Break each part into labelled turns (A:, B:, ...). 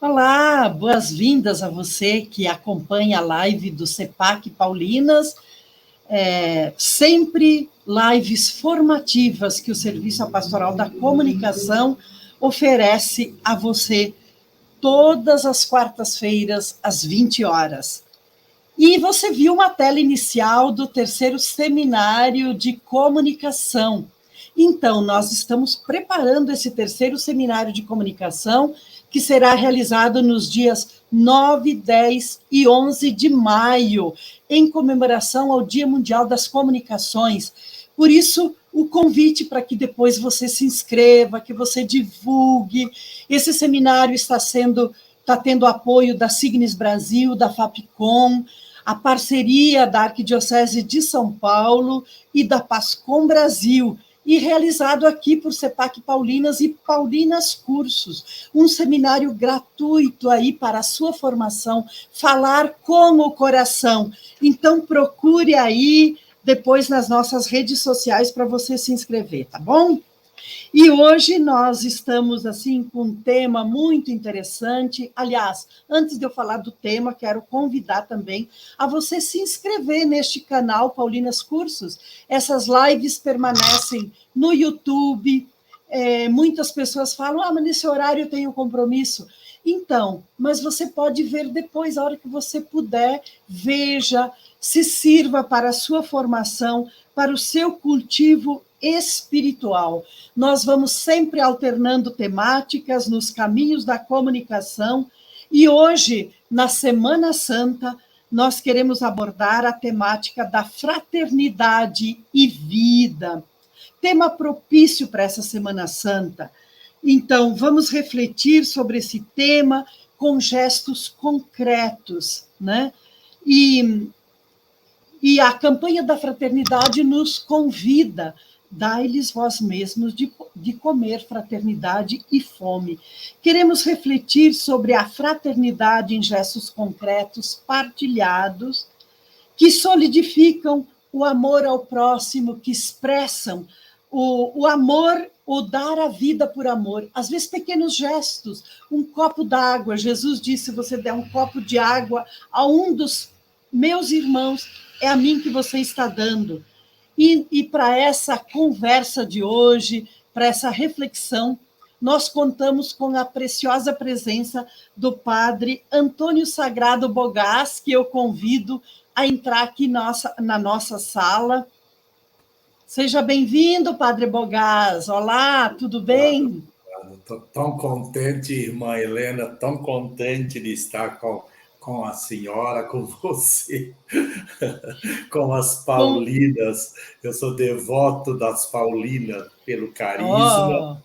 A: Olá, boas-vindas a você que acompanha a live do CEPAC Paulinas. Sempre lives formativas que o Serviço Pastoral da Comunicação oferece a você todas as quartas-feiras, às 20 horas. E você viu uma tela inicial do terceiro seminário de comunicação. Então, nós estamos preparando esse terceiro seminário de comunicação, que será realizado nos dias 9, 10 e 11 de maio, em comemoração ao Dia Mundial das Comunicações. Por isso, o convite para que depois você se inscreva, que você divulgue. Esse seminário está tendo apoio da Signes Brasil, da FAPCOM, a parceria da Arquidiocese de São Paulo e da Pascom Brasil, e realizado aqui por CEPAC Paulinas e Paulinas Cursos, um seminário gratuito aí para a sua formação, falar com o coração. Então, procure aí depois nas nossas redes sociais para você se inscrever, tá bom? E hoje nós estamos assim com um tema muito interessante. Aliás, antes de eu falar do tema, quero convidar também a você se inscrever neste canal Paulinas Cursos. Essas lives permanecem no YouTube. Muitas pessoas falam, mas nesse horário eu tenho compromisso. Então, mas você pode ver depois, a hora que você puder, veja, se sirva para a sua formação, para o seu cultivo espiritual. Nós vamos sempre alternando temáticas nos caminhos da comunicação e hoje, na Semana Santa, nós queremos abordar a temática da fraternidade e vida. Tema propício para essa Semana Santa. Então, vamos refletir sobre esse tema com gestos concretos, né? E a campanha da fraternidade nos convida, dai-lhes vós mesmos de comer fraternidade e fome. Queremos refletir sobre a fraternidade em gestos concretos, partilhados, que solidificam o amor ao próximo, que expressam o amor, o dar a vida por amor. Às vezes, pequenos gestos, um copo d'água. Jesus disse, se você der um copo de água a um dos meus irmãos, é a mim que você está dando. E para essa conversa de hoje, para essa reflexão, nós contamos com a preciosa presença do padre Antônio Sagrado Bogás, que eu convido a entrar aqui na nossa sala. Seja bem-vindo, padre Bogás. Olá, tudo bem?
B: Estou tão contente, irmã Helena, tão contente de estar com a senhora, com você, com as Paulinas. Eu sou devoto das Paulinas pelo carisma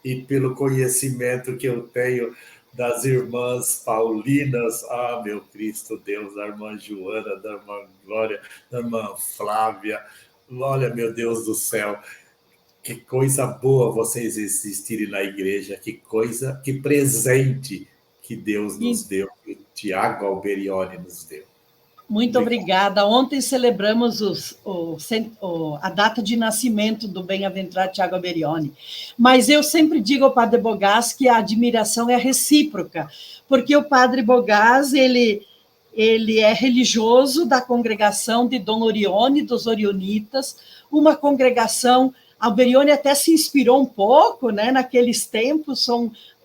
B: e pelo conhecimento que eu tenho das irmãs Paulinas. Ah, meu Cristo Deus, da irmã Joana, da irmã Glória, da irmã Flávia. Olha, meu Deus do céu. Que coisa boa vocês existirem na igreja, que presente que Deus nos deu, que o Tiago Alberione nos deu.
A: Muito obrigada. Ontem celebramos a data de nascimento do bem-aventurado Tiago Alberione. Mas eu sempre digo ao padre Bogás que a admiração é recíproca, porque o padre Bogás, ele é religioso da congregação de Dom Orione, dos Orionitas, uma congregação. Alberione até se inspirou um pouco, né, naqueles tempos,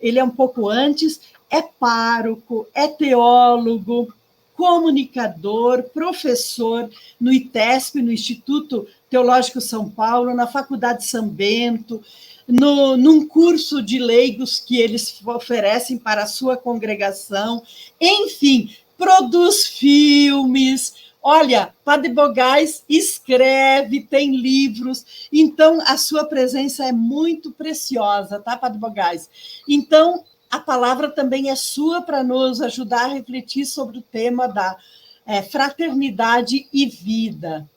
A: ele é um pouco antes, é pároco, é teólogo, comunicador, professor no ITESP, no Instituto Teológico São Paulo, na Faculdade São Bento, num curso de leigos que eles oferecem para a sua congregação, enfim, produz filmes. Olha, padre Bogás escreve, tem livros, então a sua presença é muito preciosa, tá, padre Bogás? Então, a palavra também é sua para nos ajudar a refletir sobre o tema da fraternidade e vida.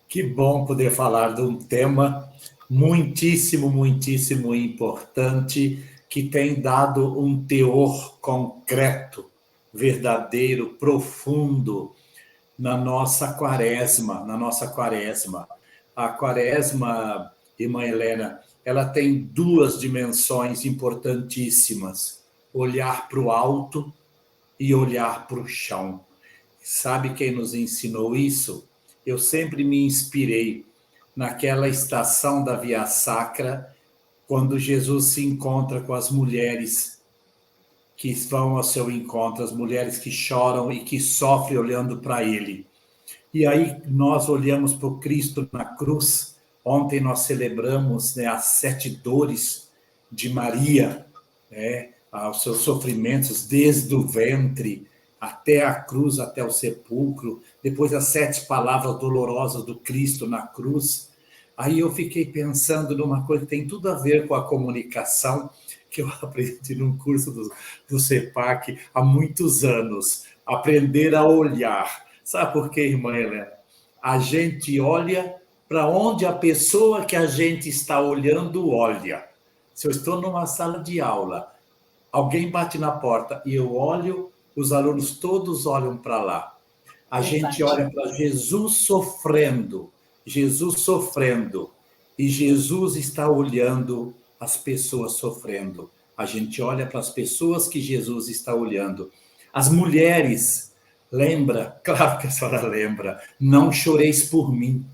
B: Que bom poder falar de um tema muitíssimo, muitíssimo importante, que tem dado um teor concreto, verdadeiro, profundo, na nossa quaresma. A quaresma, irmã Helena, ela tem duas dimensões importantíssimas. olhar para o alto e olhar para o chão. Sabe quem nos ensinou isso? Eu sempre me inspirei naquela estação da Via Sacra, quando Jesus se encontra com as mulheres que vão ao seu encontro, as mulheres que choram e que sofrem olhando para ele. E aí nós olhamos para o Cristo na cruz. Ontem nós celebramos, né, as 7 dores de Maria, né, os seus sofrimentos desde o ventre até a cruz, até o sepulcro, depois as 7 palavras dolorosas do Cristo na cruz. Aí eu fiquei pensando numa coisa que tem tudo a ver com a comunicação, que eu aprendi num curso do CEPAC há muitos anos. Aprender a olhar. Sabe por quê, irmã Helena? A gente olha para onde a pessoa que a gente está olhando olha. Se eu estou numa sala de aula, alguém bate na porta e eu olho, os alunos todos olham para lá. A gente olha para Jesus sofrendo, e Jesus está olhando as pessoas sofrendo. A gente olha para as pessoas que Jesus está olhando. As mulheres, lembra? Claro que a senhora lembra. Não choreis por mim.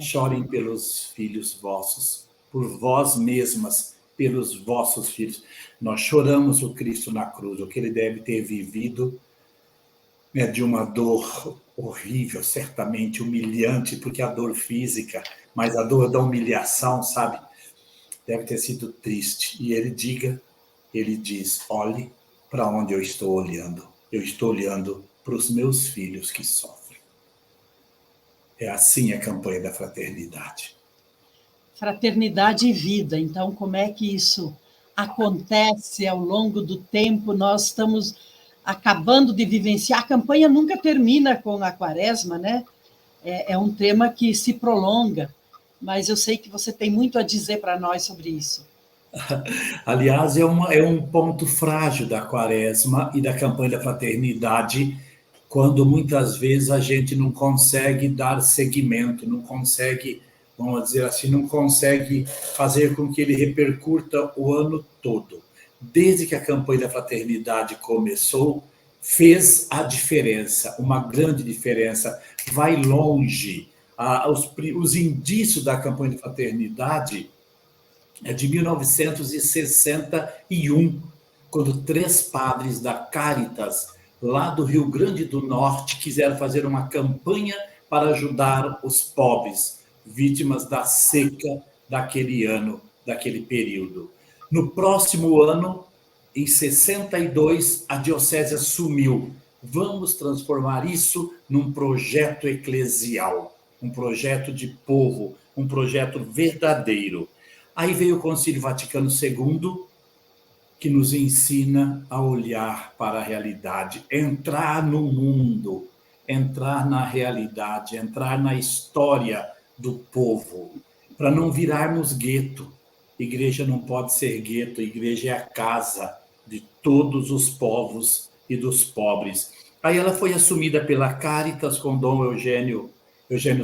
B: Chorem pelos filhos vossos, por vós mesmas, pelos vossos filhos. Nós choramos o Cristo na cruz, o que ele deve ter vivido é de uma dor horrível, certamente humilhante, porque a dor física, mas a dor da humilhação, sabe? Deve ter sido triste. E ele diz, olhe para onde eu estou olhando. Eu estou olhando para os meus filhos que sofrem. É assim a campanha da fraternidade.
A: Fraternidade e vida. Então, como é que isso acontece ao longo do tempo? Nós estamos acabando de vivenciar. A campanha nunca termina com a quaresma, né? É um tema que se prolonga, mas eu sei que você tem muito a dizer para nós sobre isso.
B: Aliás, é um ponto frágil da quaresma e da campanha da fraternidade, quando muitas vezes a gente não consegue dar seguimento, não consegue, vamos dizer assim, não consegue fazer com que ele repercuta o ano todo. Desde que a campanha da fraternidade começou, fez a diferença, uma grande diferença, vai longe. Os indícios da campanha de fraternidade é de 1961, quando 3 padres da Caritas, lá do Rio Grande do Norte, quiseram fazer uma campanha para ajudar os pobres, vítimas da seca daquele ano, daquele período. No próximo ano, em 62, a diocese assumiu. Vamos transformar isso num projeto eclesial, um projeto de povo, um projeto verdadeiro. Aí veio o Concílio Vaticano II, que nos ensina a olhar para a realidade, entrar no mundo, entrar na realidade, entrar na história do povo, para não virarmos gueto. Igreja não pode ser gueto, igreja é a casa de todos os povos e dos pobres. Aí ela foi assumida pela Caritas com Dom Eugênio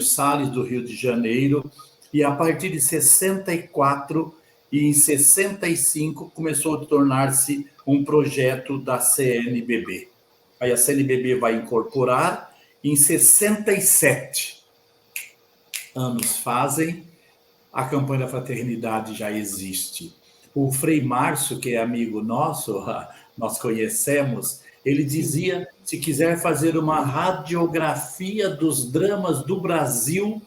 B: Salles, do Rio de Janeiro, e a partir de 64 e em 65 começou a tornar-se um projeto da CNBB. Aí a CNBB vai incorporar, em 67 anos fazem, a campanha da fraternidade já existe. O Frei Márcio, que é amigo nosso, nós conhecemos, ele dizia, se quiser fazer uma radiografia dos dramas do Brasil,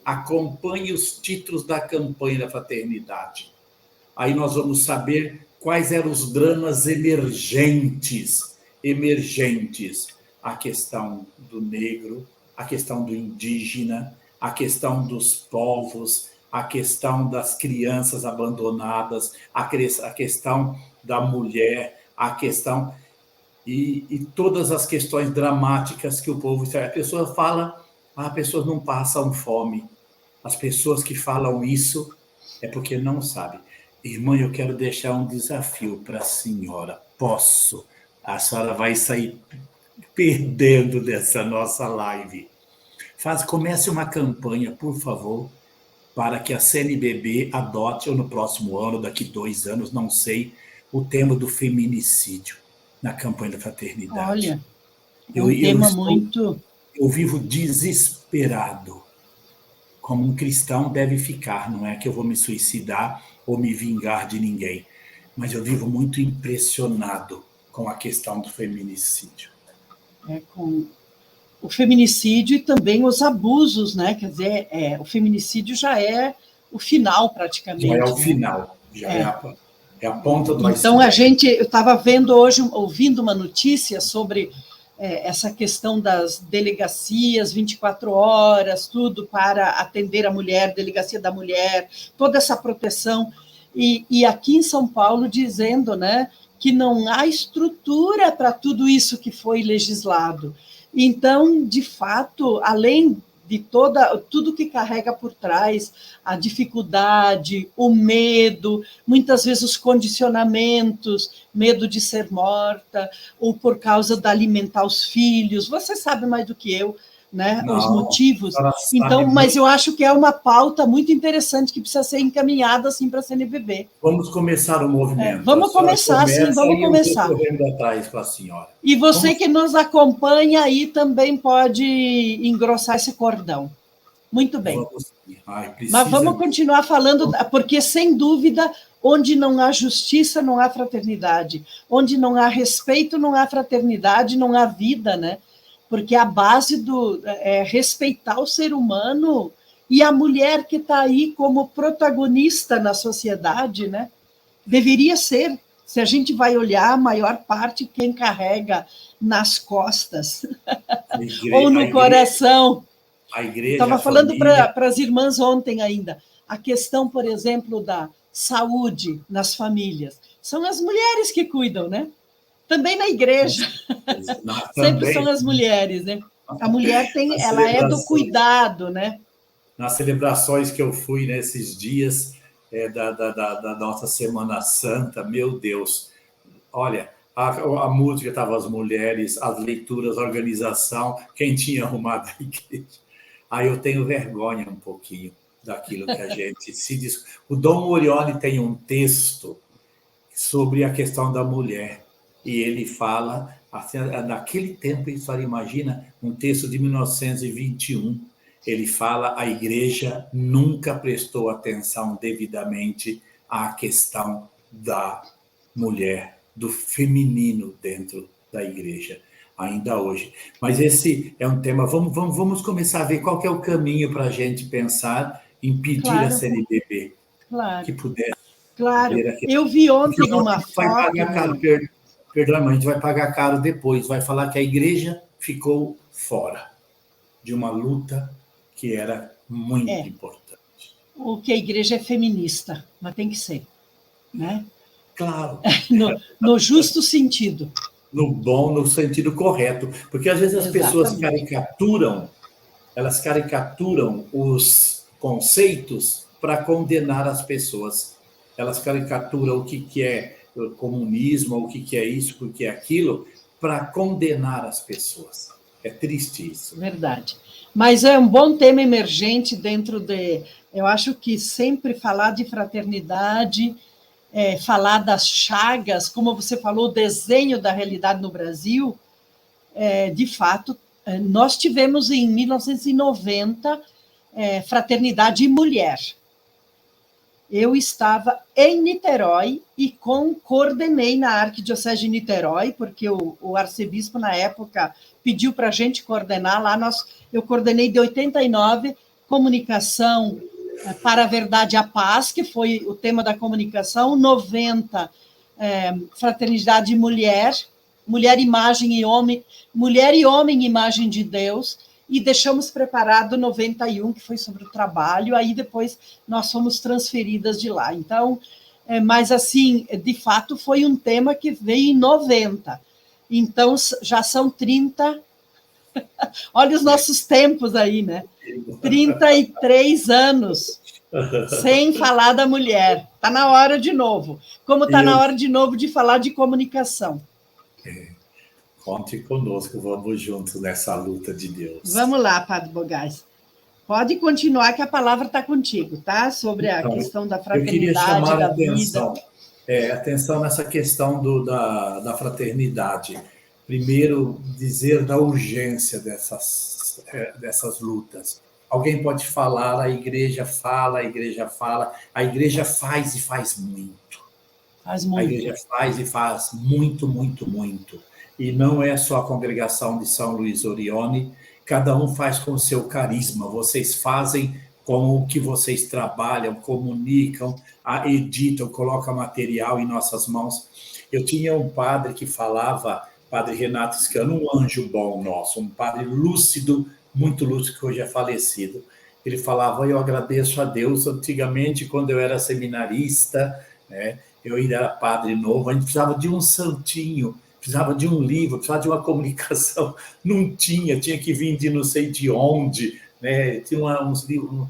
B: acompanhe os títulos da campanha da fraternidade. Aí nós vamos saber quais eram os dramas emergentes. A questão do negro, a questão do indígena, a questão dos povos, a questão das crianças abandonadas, a questão da mulher, a questão... E todas as questões dramáticas que o povo... A pessoa fala, as pessoas não passam fome. As pessoas que falam isso é porque não sabem. Irmã, eu quero deixar um desafio para a senhora. Posso? A senhora vai sair perdendo dessa nossa live. Comece uma campanha, por favor, para que a CNBB adote, ou no próximo ano, daqui 2 anos, não sei, o tema do feminicídio na campanha da fraternidade.
A: Olha, é um tema muito...
B: Eu vivo desesperado, como um cristão deve ficar. Não é que eu vou me suicidar ou me vingar de ninguém, mas eu vivo muito impressionado com a questão do feminicídio.
A: Com o feminicídio e também os abusos, né? Quer dizer, o feminicídio já é o final, praticamente.
B: Já é o final, já é a ponta do
A: Então,
B: iceberg.
A: eu estava vendo hoje, ouvindo uma notícia sobre essa questão das delegacias, 24 horas, tudo para atender a mulher, delegacia da mulher, toda essa proteção. E aqui em São Paulo dizendo, né, que não há estrutura para tudo isso que foi legislado. Então, de fato, além de tudo que carrega por trás, a dificuldade, o medo, muitas vezes os condicionamentos, medo de ser morta, ou por causa de alimentar os filhos, você sabe mais do que eu, né, os motivos. Então, mas eu acho que é uma pauta muito interessante que precisa ser encaminhada assim para a CNBB.
B: Vamos começar o movimento.
A: Vamos começar, sim, vamos começar.
B: Eu estou correndo atrás com a senhora.
A: E você que nos acompanha aí também pode engrossar esse cordão. Muito bem. Mas vamos continuar falando, porque, sem dúvida, onde não há justiça, não há fraternidade. Onde não há respeito, não há fraternidade, não há vida, né? Porque a base é respeitar o ser humano e a mulher que está aí como protagonista na sociedade, né? Deveria ser. Se a gente vai olhar, a maior parte quem carrega nas costas ou no coração.
B: A igreja.
A: Estava falando para as irmãs ontem ainda. A questão, por exemplo, da saúde nas famílias. São as mulheres que cuidam, né? Também na igreja. Sempre são as mulheres, né? A mulher ela é do cuidado, né?
B: Nas celebrações que eu fui nesses dias da nossa Semana Santa, meu Deus, olha, a música estava as mulheres, as leituras, a organização, quem tinha arrumado a igreja. Aí eu tenho vergonha um pouquinho daquilo que a gente se diz. O Dom Morioni tem um texto sobre a questão da mulher. E ele fala, assim, naquele tempo, imagina, um texto de 1921, ele fala a igreja nunca prestou atenção devidamente à questão da mulher, do feminino dentro da igreja, ainda hoje. Mas esse é um tema, vamos começar a ver qual que é o caminho para a gente pensar em pedir a CNBB que pudesse.
A: Claro, eu vi ontem uma foto...
B: Perdão, a gente vai pagar caro depois, vai falar que a igreja ficou fora de uma luta que era muito importante.
A: O que a igreja é feminista, mas tem que ser, né?
B: Claro.
A: No justo sentido.
B: No sentido correto, porque às vezes as pessoas caricaturam os conceitos para condenar as pessoas. Elas caricaturam o que é comunismo, o que é isso, o que é aquilo, para condenar as pessoas. É triste isso.
A: Verdade. Mas é um bom tema emergente dentro de... Eu acho que sempre falar de fraternidade, falar das chagas, como você falou, o desenho da realidade no Brasil, de fato, nós tivemos em 1990 Fraternidade e Mulher. Eu estava em Niterói e coordenei na Arquidiocese de Niterói, porque o arcebispo, na época, pediu para a gente coordenar lá. Eu coordenei de 89, comunicação para a verdade e a paz, que foi o tema da comunicação, 90, fraternidade e mulher, mulher, imagem e homem, mulher e homem, imagem de Deus, e deixamos preparado 91, que foi sobre o trabalho, aí depois nós fomos transferidas de lá. Então, mas assim, de fato, foi um tema que veio em 90. Então, já são 30... Olha os nossos tempos aí, né? 33 anos, sem falar da mulher. Está na hora de novo. Como está na hora de novo de falar de comunicação.
B: Conte conosco, vamos juntos nessa luta de Deus.
A: Vamos lá, Padre Bogás. Pode continuar que a palavra está contigo, tá? Sobre a questão da fraternidade, da vida.
B: Atenção nessa questão da fraternidade. Primeiro, dizer da urgência dessas lutas. Alguém pode falar, a igreja fala, a igreja fala, a igreja faz e faz muito.
A: Faz muito.
B: A igreja faz e faz muito, muito, muito. E não é só a congregação de São Luís Orione, cada um faz com o seu carisma. Vocês fazem com o que vocês trabalham, comunicam, editam, colocam material em nossas mãos. Eu tinha um padre que falava, padre Renato Scano, um anjo bom nosso, um padre lúcido, muito lúcido, que hoje é falecido. Ele falava, eu agradeço a Deus, antigamente, quando eu era seminarista, né, eu ainda era padre novo, a gente precisava de um santinho, precisava de um livro, precisava de uma comunicação, não tinha que vir de não sei de onde, né? Tinha uns livros.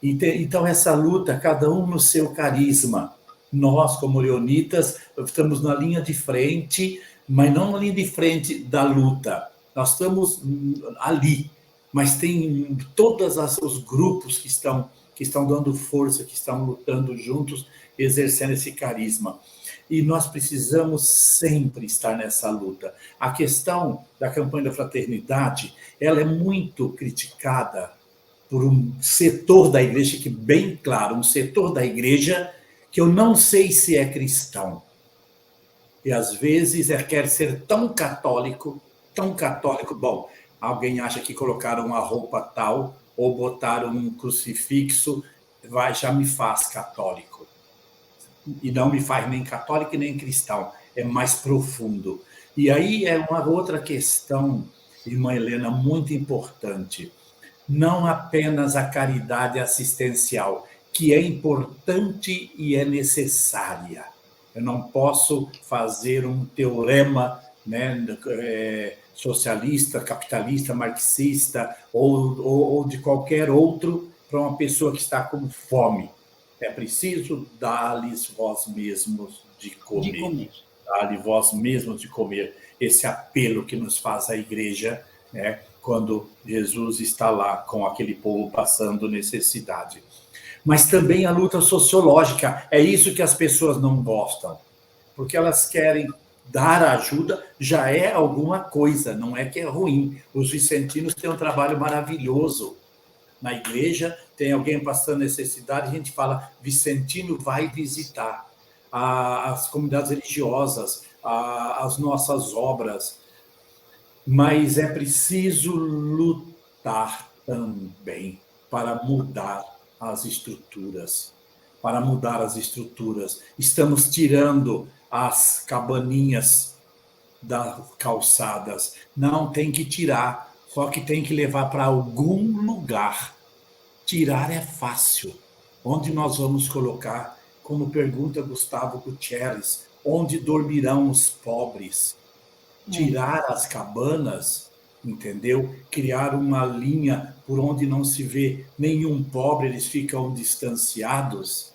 B: Então, essa luta, cada um no seu carisma. Nós, como leonitas, estamos na linha de frente, mas não na linha de frente da luta. Nós estamos ali, mas tem todos os grupos que estão dando força, que estão lutando juntos, exercendo esse carisma. E nós precisamos sempre estar nessa luta. A questão da campanha da fraternidade, ela é muito criticada por um setor da igreja, que bem claro, um setor da igreja que eu não sei se é cristão. E às vezes quer ser tão católico, bom, alguém acha que colocaram uma roupa tal ou botaram um crucifixo, já me faz católico. E não me faz nem católico nem cristão, é mais profundo. E aí é uma outra questão, irmã Helena, muito importante. Não apenas a caridade assistencial, que é importante e é necessária. Eu não posso fazer um teorema, né, socialista, capitalista, marxista ou de qualquer outro para uma pessoa que está com fome. É preciso dar-lhes vós mesmos de comer. Dar-lhes vós mesmos de comer. Esse apelo que nos faz a igreja, né, quando Jesus está lá com aquele povo passando necessidade. Mas também a luta sociológica. É isso que as pessoas não gostam. Porque elas querem dar ajuda, já é alguma coisa, não é que é ruim. Os vicentinos têm um trabalho maravilhoso. Na igreja, tem alguém passando necessidade, a gente fala, Vicentino vai visitar as comunidades religiosas, as nossas obras, mas é preciso lutar também para mudar as estruturas. Estamos tirando as cabaninhas das calçadas. Não, tem que tirar. Só que tem que levar para algum lugar. Tirar é fácil. Onde nós vamos colocar, como pergunta Gustavo Gutierrez, onde dormirão os pobres? Tirar as cabanas, entendeu? Criar uma linha por onde não se vê nenhum pobre, eles ficam distanciados,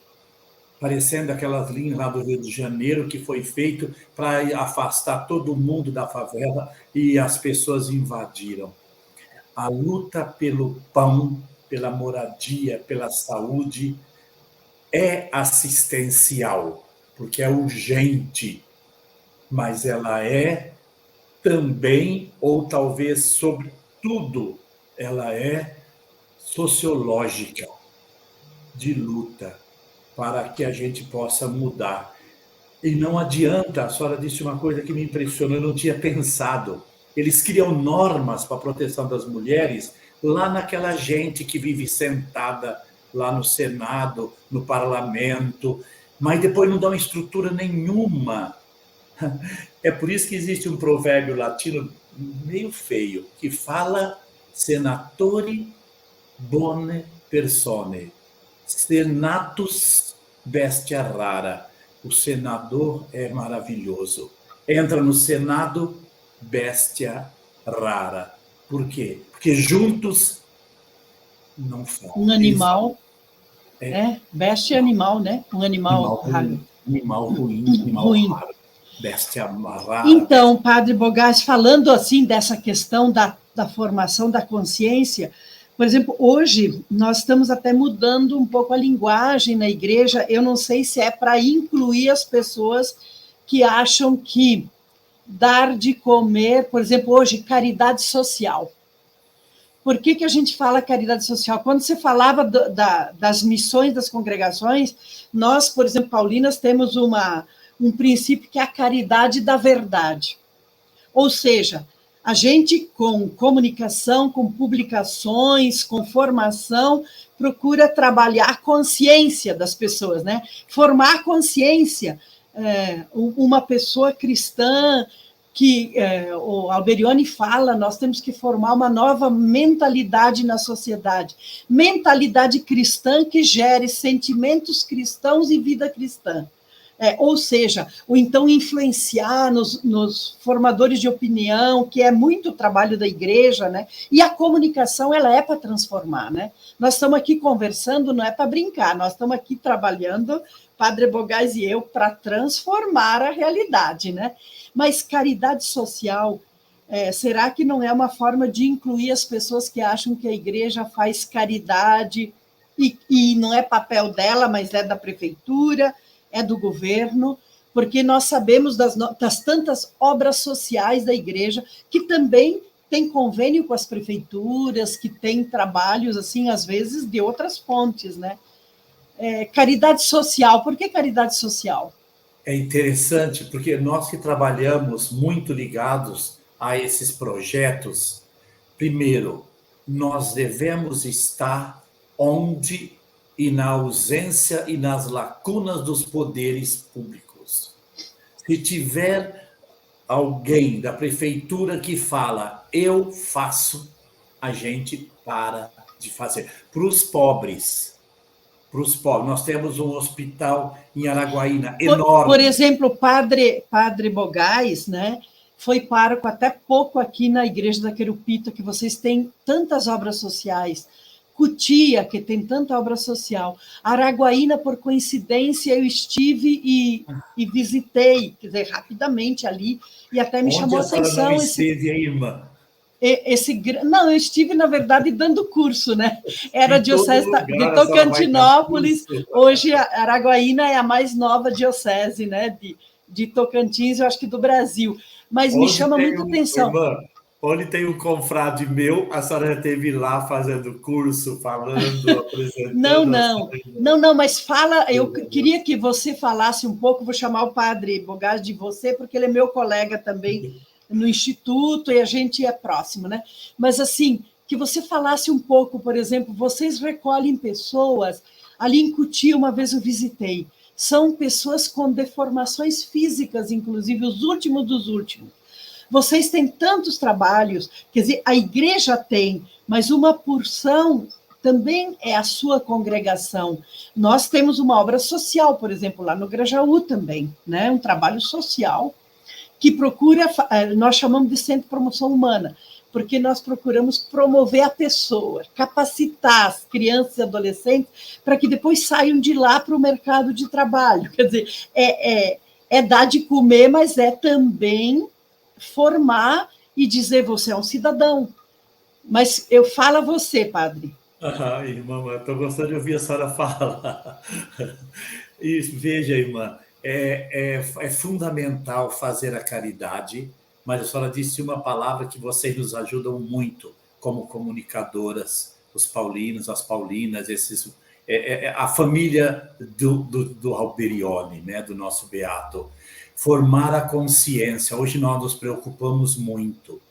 B: parecendo aquelas linhas lá do Rio de Janeiro, que foi feito para afastar todo mundo da favela e as pessoas invadiram. A luta pelo pão, pela moradia, pela saúde, é assistencial, porque é urgente, mas ela é também, ou talvez sobretudo, ela é sociológica, de luta, para que a gente possa mudar. E não adianta, a senhora disse uma coisa que me impressionou, eu não tinha pensado. Eles criam normas para a proteção das mulheres lá naquela gente que vive sentada lá no Senado, no parlamento, mas depois não dão estrutura nenhuma. É por isso que existe um provérbio latino meio feio, que fala senatore bone persone, senatus bestia rara. O senador é maravilhoso. Entra no Senado, bestia rara. Por quê? Porque juntos não falam.
A: Um animal, bestia é animal, né? Um animal raro.
B: Animal ruim, animal raro. Bestia rara.
A: Então, Padre Bogás, falando assim dessa questão da formação da consciência, Por exemplo, hoje nós estamos até mudando um pouco a linguagem na igreja. Eu não sei se é para incluir as pessoas que acham que dar de comer, por exemplo, hoje, caridade social. Por que a gente fala caridade social? Quando você falava das missões das congregações, nós, por exemplo, paulinas, temos um princípio que é a caridade da verdade. Ou seja, a gente, com comunicação, com publicações, com formação, procura trabalhar a consciência das pessoas, né? Formar consciência. Uma pessoa cristã, que o Alberione fala, nós temos que formar uma nova mentalidade na sociedade. Mentalidade cristã que gere sentimentos cristãos e vida cristã. Ou seja, ou então influenciar nos formadores de opinião, que é muito trabalho da igreja, né? E a comunicação, ela é para transformar, né? Nós estamos aqui conversando, não é para brincar, nós estamos aqui trabalhando, Padre Bogás e eu, para transformar a realidade, né? Mas caridade social, será que não é uma forma de incluir as pessoas que acham que a igreja faz caridade e não é papel dela, mas é da prefeitura, é do governo, porque nós sabemos das tantas obras sociais da igreja, que também tem convênio com as prefeituras, que tem trabalhos, assim, às vezes, de outras fontes, né? Caridade social, por que caridade social?
B: É interessante, porque nós que trabalhamos muito ligados a esses projetos, primeiro, nós devemos estar onde e na ausência e nas lacunas dos poderes públicos. Se tiver alguém da prefeitura que fala, eu faço, a gente para de fazer. Para os pobres, nós temos um hospital em Araguaína
A: Por
B: enorme.
A: exemplo, o padre Bogás, né, foi pároco até pouco aqui na Igreja da Querupita, que vocês têm tantas obras sociais. Cutia, que tem tanta obra social. Araguaína, por coincidência, eu estive e visitei, quer dizer, rapidamente ali, e até me
B: Onde
A: chamou a
B: a senhora não
A: atenção
B: esteve, hein, irmã?
A: Não, eu estive, na verdade, dando curso, né? Era a
B: Em todo
A: diocese de
B: lugar a senhora vai dar
A: Tocantinópolis,
B: curso.
A: hoje a Araguaína é a mais nova diocese, né? De Tocantins, eu acho que do Brasil. Mas me
B: Onde
A: chama
B: tem
A: muita atenção.
B: irmã, onde tem um confrade meu, a senhora já esteve lá fazendo curso, falando,
A: Não,
B: apresentando a
A: não, não, não, mas fala, eu queria que você falasse um pouco, vou chamar o padre Bogás de você, porque ele é meu colega também no Instituto e a gente é próximo, né? Mas, assim, que você falasse um pouco, por exemplo, vocês recolhem pessoas, ali em Cotia, uma vez eu visitei, são pessoas com deformações físicas, inclusive os últimos dos últimos. Vocês têm tantos trabalhos, quer dizer, a igreja tem, mas uma porção também é a sua congregação. Nós temos uma obra social, por exemplo, lá no Grajaú também, né? Um trabalho social que procura, nós chamamos de Centro de Promoção Humana, porque nós procuramos promover a pessoa, capacitar as crianças e adolescentes para que depois saiam de lá para o mercado de trabalho. Quer dizer, é dar de comer, mas é também formar e dizer você é um cidadão. Mas eu falo a você, padre.
B: Irmã, estou gostando de ouvir a senhora falar. E veja, irmã, é fundamental fazer a caridade, mas a senhora disse uma palavra que vocês nos ajudam muito como comunicadoras, os paulinos, as paulinas, a família do Alberione, né, do nosso beato. Formar a consciência. Hoje nós nos preocupamos muito.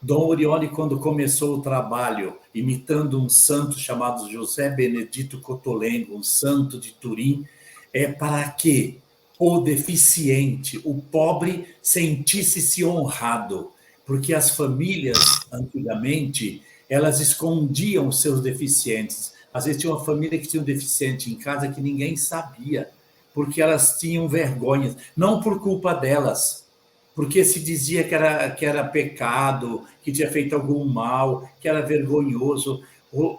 B: Dom Orione, quando começou o trabalho, imitando um santo chamado José Benedito Cotolengo, um santo de Turim, para que o deficiente, o pobre, sentisse-se honrado, porque as famílias, antigamente, elas escondiam seus deficientes. Às vezes tinha uma família que tinha um deficiente em casa que ninguém sabia, porque elas tinham vergonha, não por culpa delas, porque se dizia que era pecado, que tinha feito algum mal, que era vergonhoso.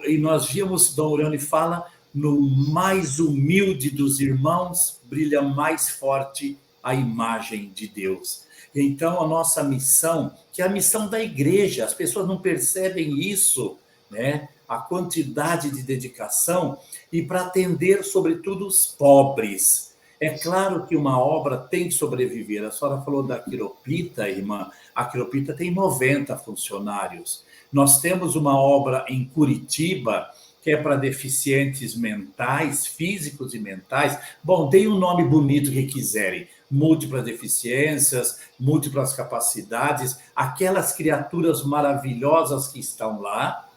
B: E nós víamos, Dom Orione fala, no mais humilde dos irmãos, brilha mais forte a imagem de Deus. Então, a nossa missão, que é a missão da igreja, as pessoas não percebem isso, né? a quantidade de dedicação e para atender, sobretudo, os pobres. É claro que uma obra tem que sobreviver. A senhora falou da Quiropita, irmã. A Quiropita tem 90 funcionários. Nós temos uma obra em Curitiba que é para deficientes mentais, físicos e mentais. Bom, deem um nome bonito que quiserem. Múltiplas deficiências, múltiplas capacidades, aquelas criaturas maravilhosas que estão lá.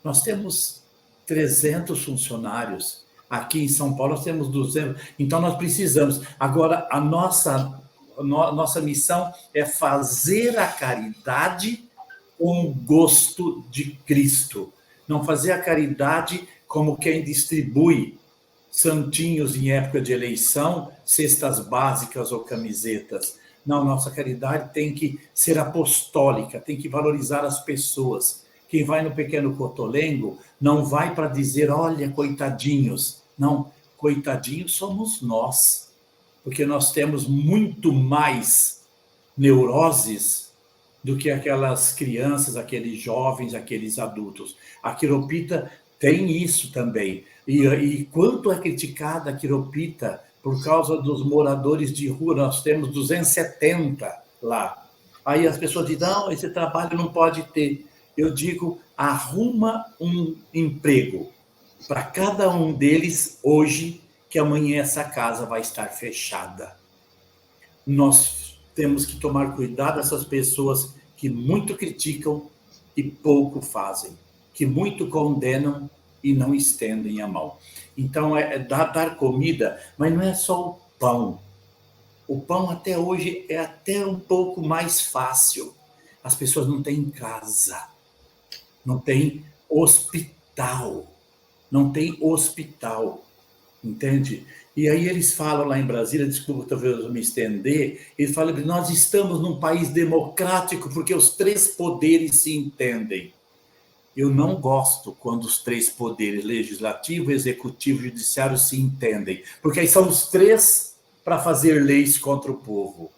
B: Nós temos 300 funcionários. Aqui em São Paulo nós temos 200. Então nós precisamos. Agora, a nossa missão é fazer a caridade com o gosto de Cristo. Não fazer a caridade como quem distribui santinhos em época de eleição, cestas básicas ou camisetas. Não, nossa caridade tem que ser apostólica, tem que valorizar as pessoas. Quem vai no Pequeno Cotolengo não vai para dizer, olha, coitadinhos. Não, coitadinhos somos nós, porque nós temos muito mais neuroses do que aquelas crianças, aqueles jovens, aqueles adultos. A Quiropita tem isso também. E quanto é criticada a Quiropita por causa dos moradores de rua, nós temos 270 lá. Aí as pessoas dizem, não, esse trabalho não pode ter. Eu digo, arruma um emprego para cada um deles hoje, que amanhã essa casa vai estar fechada. Nós temos que tomar cuidado dessas pessoas que muito criticam e pouco fazem, que muito condenam e não estendem a mão. Então, é dar comida, mas não é só o pão. O pão até hoje é até um pouco mais fácil. As pessoas não têm casa, não têm hospital, entende? E aí eles falam lá em Brasília, desculpa talvez eu me estender, eles falam que nós estamos num país democrático porque os 3 poderes se entendem. Eu não gosto quando os 3 poderes, legislativo, executivo e judiciário, se entendem, porque aí são os 3 para fazer leis contra o povo.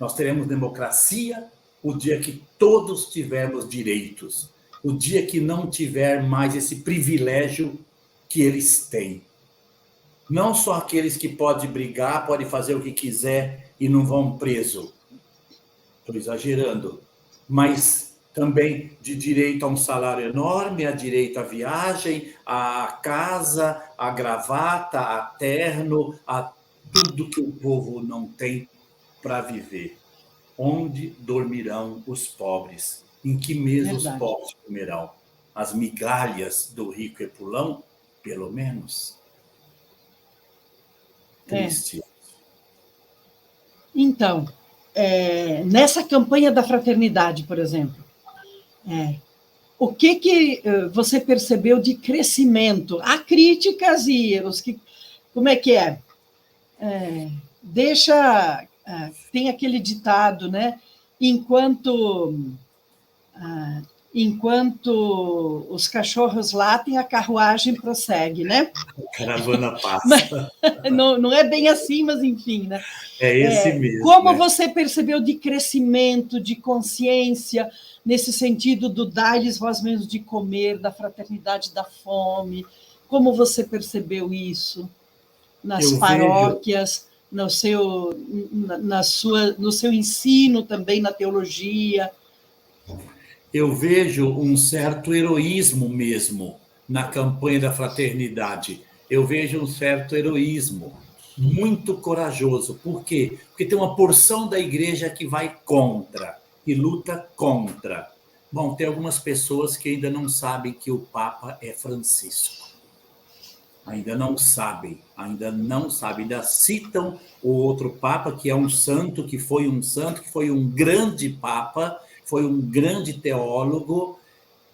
B: Nós teremos democracia o dia que todos tivermos direitos, o dia que não tiver mais esse privilégio que eles têm. Não só aqueles que podem brigar, podem fazer o que quiser e não vão preso. Estou exagerando. Mas também de direito a um salário enorme, a direito à viagem, à casa, à gravata, a terno, a tudo que o povo não tem para viver. Onde dormirão os pobres? Em que mesa os pobres comerão? As migalhas do rico epulão? Pelo menos. Triste.
A: Então, nessa campanha da fraternidade, por exemplo, o que você percebeu de crescimento? Há críticas e os que... Como é que é? Tem aquele ditado, né? Enquanto os cachorros latem, a carruagem prossegue, né?
B: A caravana passa.
A: Não é bem assim, mas enfim, né?
B: É esse mesmo.
A: Como você percebeu de crescimento, de consciência, nesse sentido do dar-lhes vós mesmos de comer, da fraternidade da fome? Como você percebeu isso nas paróquias, no seu ensino também na teologia?
B: Eu vejo um certo heroísmo mesmo na campanha da fraternidade. Eu vejo um certo heroísmo, muito corajoso. Por quê? Porque tem uma porção da igreja que vai contra, e luta contra. Bom, tem algumas pessoas que ainda não sabem que o Papa é Francisco. Ainda não sabem, ainda citam o outro Papa, que é um santo, que foi um grande Papa, foi um grande teólogo,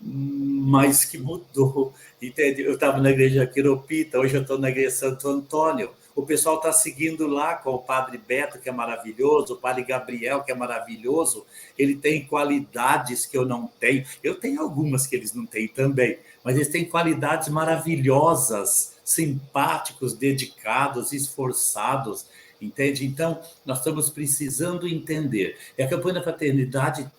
B: mas que mudou. Entende? Eu estava na igreja Quiropita, hoje eu estou na igreja Santo Antônio. O pessoal está seguindo lá com o padre Beto, que é maravilhoso, o padre Gabriel, que é maravilhoso. Ele tem qualidades que eu não tenho. Eu tenho algumas que eles não têm também, mas eles têm qualidades maravilhosas, simpáticos, dedicados, esforçados, entende? Então, nós estamos precisando entender. E a campanha da fraternidade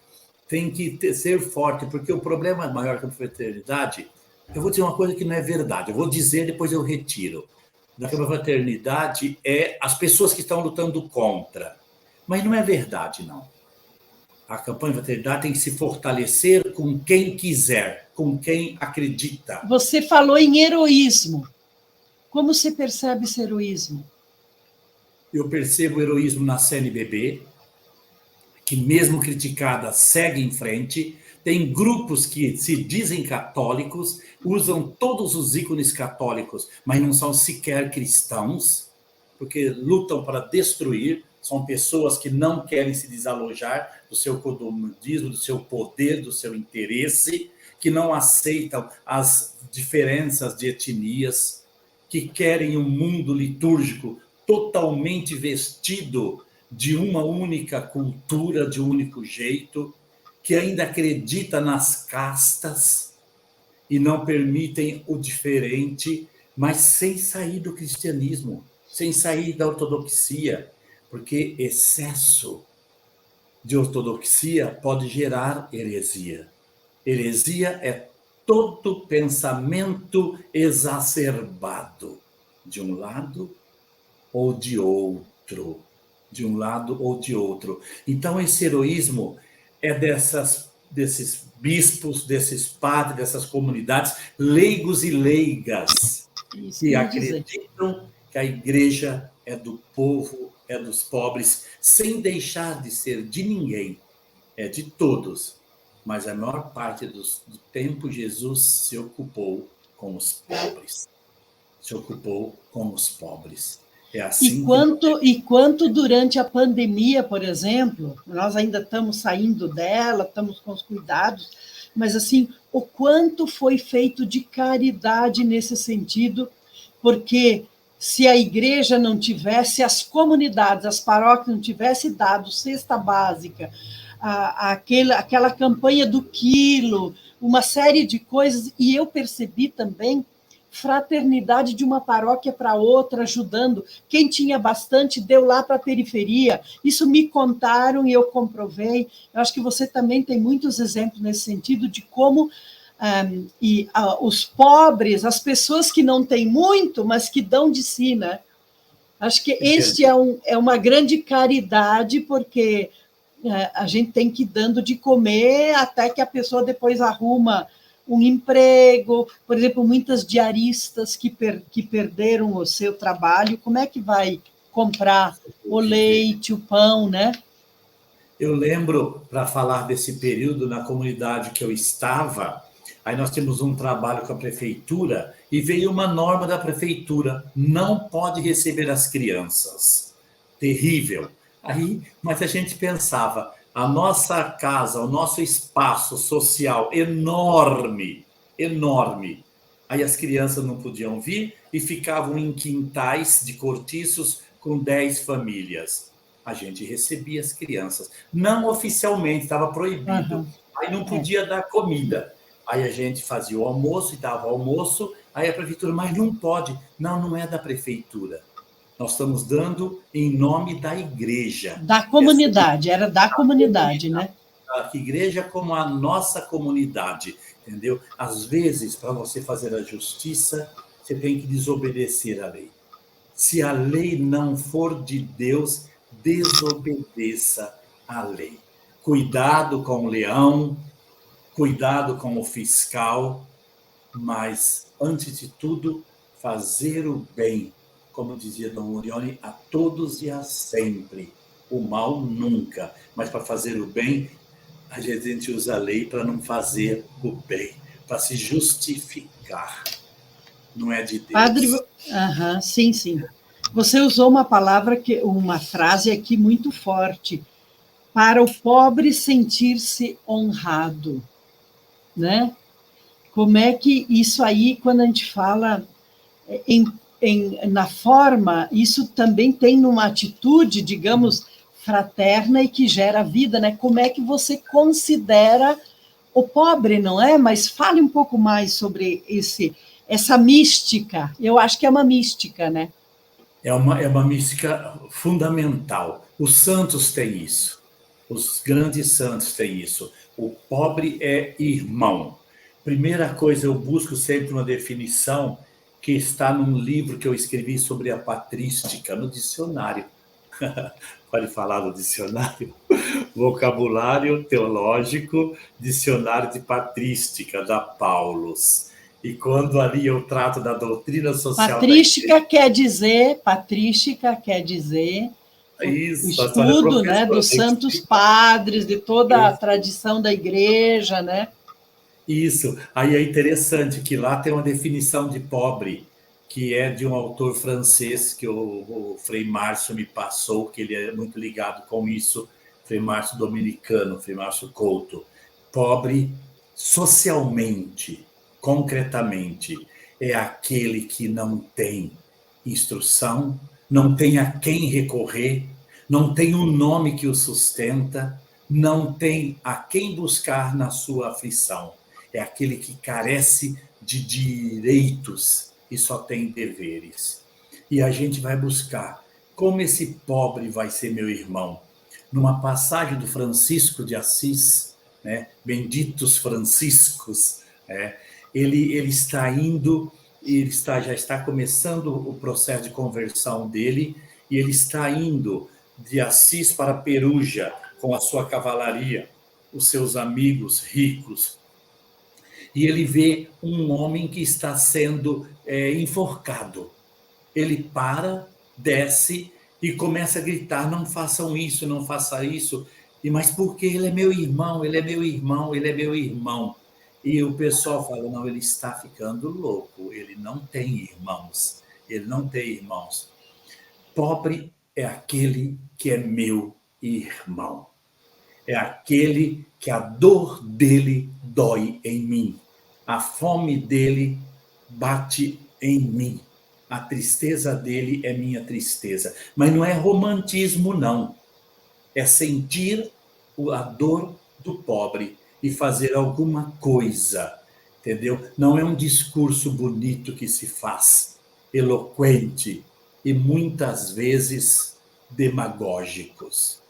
B: tem que ser forte, porque o problema maior que a fraternidade Eu vou dizer uma coisa que não é verdade. Eu vou dizer, depois eu retiro. Da campanha fraternidade é as pessoas que estão lutando contra. Mas não é verdade, não. A campanha fraternidade tem que se fortalecer com quem quiser, com quem acredita.
A: Você falou em heroísmo. Como se percebe esse heroísmo?
B: Eu percebo o heroísmo na CNBB, que mesmo criticada, segue em frente. Tem grupos que se dizem católicos, usam todos os ícones católicos, mas não são sequer cristãos, porque lutam para destruir. São pessoas que não querem se desalojar do seu comodismo, do seu poder, do seu interesse, que não aceitam as diferenças de etnias, que querem um mundo litúrgico totalmente vestido de uma única cultura, de um único jeito, que ainda acredita nas castas e não permitem o diferente, mas sem sair do cristianismo, sem sair da ortodoxia, porque excesso de ortodoxia pode gerar heresia. Heresia é todo pensamento exacerbado, de um lado ou de outro. De um lado ou de outro. Então, esse heroísmo é desses bispos, desses padres, dessas comunidades, leigos e leigas, que acreditam que a igreja é do povo, é dos pobres, sem deixar de ser de ninguém, é de todos. Mas a maior parte do tempo, Jesus se ocupou com os pobres. Se ocupou com os pobres. É assim
A: e quanto durante a pandemia, por exemplo, nós ainda estamos saindo dela, estamos com os cuidados, mas assim, o quanto foi feito de caridade nesse sentido, porque se a igreja não tivesse, as comunidades, as paróquias não tivessem dado cesta básica, aquela campanha do quilo, uma série de coisas, e eu percebi também fraternidade de uma paróquia para outra, ajudando. Quem tinha bastante, deu lá para a periferia. Isso me contaram e eu comprovei. Eu acho que você também tem muitos exemplos nesse sentido de como os pobres, as pessoas que não têm muito, mas que dão de si, né? Acho que este é uma grande caridade, porque a gente tem que ir dando de comer até que a pessoa depois arruma um emprego, por exemplo, muitas diaristas que perderam o seu trabalho, como é que vai comprar o leite, o pão, né?
B: Eu lembro, para falar desse período na comunidade que eu estava, aí nós temos um trabalho com a prefeitura e veio uma norma da prefeitura, não pode receber as crianças. Terrível. Aí, mas a gente pensava, a nossa casa, o nosso espaço social enorme, enorme. Aí as crianças não podiam vir e ficavam em quintais de cortiços com 10 famílias. A gente recebia as crianças. Não oficialmente, estava proibido.
A: Uhum.
B: Aí não podia dar comida. Aí a gente fazia o almoço e dava almoço. Aí a prefeitura, mas não pode. Não, não é da prefeitura. Nós estamos dando em nome da igreja.
A: Da comunidade, era da comunidade, né?
B: A igreja como a nossa comunidade, entendeu? Às vezes, para você fazer a justiça, você tem que desobedecer à lei. Se a lei não for de Deus, desobedeça à lei. Cuidado com o leão, cuidado com o fiscal, mas, antes de tudo, fazer o bem. Como dizia Dom Orione, a todos e a sempre. O mal nunca. Mas para fazer o bem, a gente usa a lei para não fazer o bem, para se justificar. Não é de Deus.
A: Padre, sim, sim. Você usou uma palavra, uma frase aqui muito forte. Para o pobre sentir-se honrado, né? Como é que isso aí, quando a gente fala na forma, isso também tem numa atitude, digamos, fraterna e que gera vida, né? Como é que você considera o pobre, não é? Mas fale um pouco mais sobre essa mística. Eu acho que é uma mística, né?
B: É uma mística fundamental. Os santos têm isso. Os grandes santos têm isso. O pobre é irmão. Primeira coisa, eu busco sempre uma definição que está num livro que eu escrevi sobre a patrística, no dicionário. Pode falar do dicionário? Vocabulário Teológico, Dicionário de Patrística, da Paulus. E quando ali eu trato da doutrina social da igreja...
A: Patrística quer dizer o
B: Isso, a história
A: estudo, né,
B: professora
A: dos
B: tem que
A: santos
B: explicar.
A: padres, de toda a tradição da igreja, né?
B: Isso. Aí é interessante que lá tem uma definição de pobre, que é de um autor francês que o Frei Márcio me passou, que ele é muito ligado com isso, Frei Márcio dominicano, Frei Márcio Couto. Pobre socialmente, concretamente, é aquele que não tem instrução, não tem a quem recorrer, não tem um nome que o sustenta, não tem a quem buscar na sua aflição. É aquele que carece de direitos e só tem deveres. E a gente vai buscar como esse pobre vai ser meu irmão. Numa passagem do Francisco de Assis, né, benditos franciscos, né, ele está indo, já está começando o processo de conversão dele, e ele está indo de Assis para Perugia com a sua cavalaria, os seus amigos ricos, e ele vê um homem que está sendo enforcado. Ele para, desce e começa a gritar: não façam isso, não faça isso. Mas porque ele é meu irmão, ele é meu irmão, ele é meu irmão. E o pessoal fala: não, ele está ficando louco, ele não tem irmãos, ele não tem irmãos. Pobre é aquele que é meu irmão. É aquele que a dor dele dói em mim. A fome dele bate em mim. A tristeza dele é minha tristeza. Mas não é romantismo, não. É sentir a dor do pobre e fazer alguma coisa, entendeu? Não é um discurso bonito que se faz, eloquente e muitas vezes demagógicos.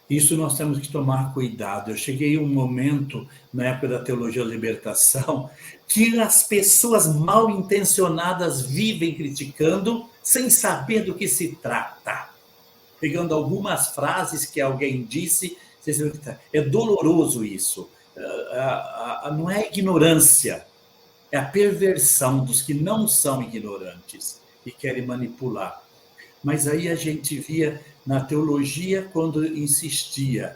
B: Isso nós temos que tomar cuidado. Eu cheguei a um momento, na época da teologia da libertação, que as pessoas mal intencionadas vivem criticando sem saber do que se trata. Pegando algumas frases que alguém disse, é doloroso isso. Não é ignorância, é a perversão dos que não são ignorantes e querem manipular. Mas aí a gente via na teologia quando insistia: